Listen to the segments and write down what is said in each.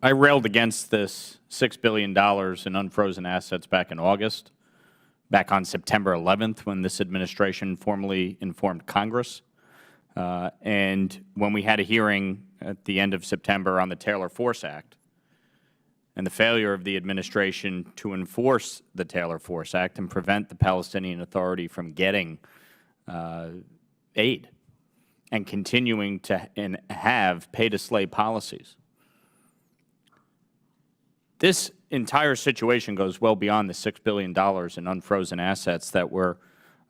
I railed against this $6 billion in unfrozen assets back in August, back on September 11th when this administration formally informed Congress. And when we had a hearing at the end of September on the Taylor Force Act and the failure of the administration to enforce the Taylor Force Act and prevent the Palestinian Authority from getting aid and continuing to have pay-to-slay policies. This entire situation goes well beyond the $6 billion in unfrozen assets that were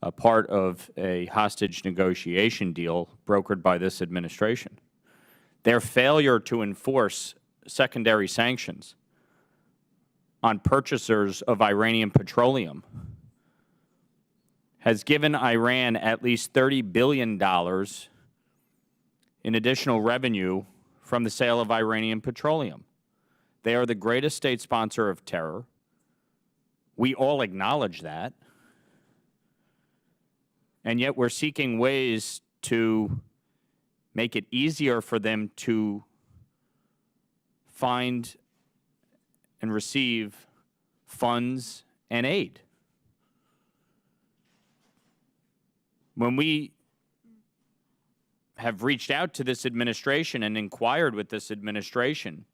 a part of a hostage negotiation deal brokered by this administration. Their failure to enforce secondary sanctions on purchasers of Iranian petroleum has given Iran at least $30 billion in additional revenue from the sale of Iranian petroleum. They are the greatest state sponsor of terror. We all acknowledge that. And yet we're seeking ways to make it easier for them to find and receive funds and aid. When we have reached out to this administration and inquired with this administration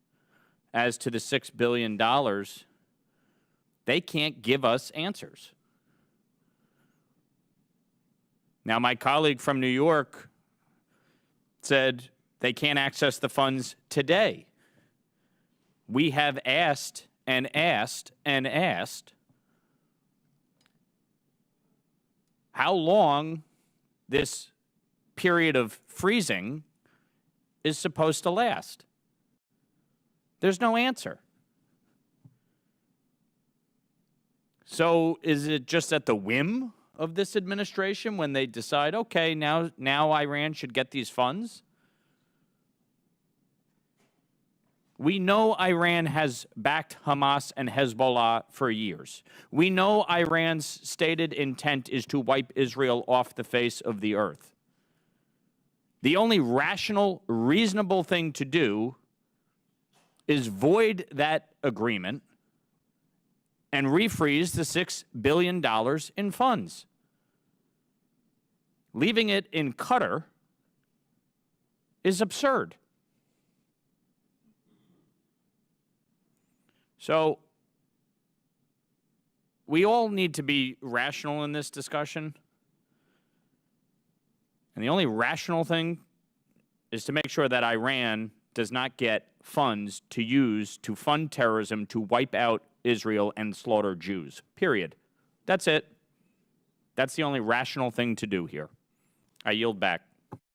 as to the $6 billion, they can't give us answers. Now, my colleague from New York said they can't access the funds today. We have asked and asked and asked how long this period of freezing is supposed to last. There's no answer. So is it just at the whim of this administration when they decide, okay, now Iran should get these funds? We know Iran has backed Hamas and Hezbollah for years. We know Iran's stated intent is to wipe Israel off the face of the earth. The only rational, reasonable thing to do is void that agreement and refreeze the $6 billion in funds. Leaving it in Qatar is absurd. So we all need to be rational in this discussion. And the only rational thing is to make sure that Iran does not get funds to use to fund terrorism to wipe out Israel and slaughter Jews, period. That's it. That's the only rational thing to do here. I yield back.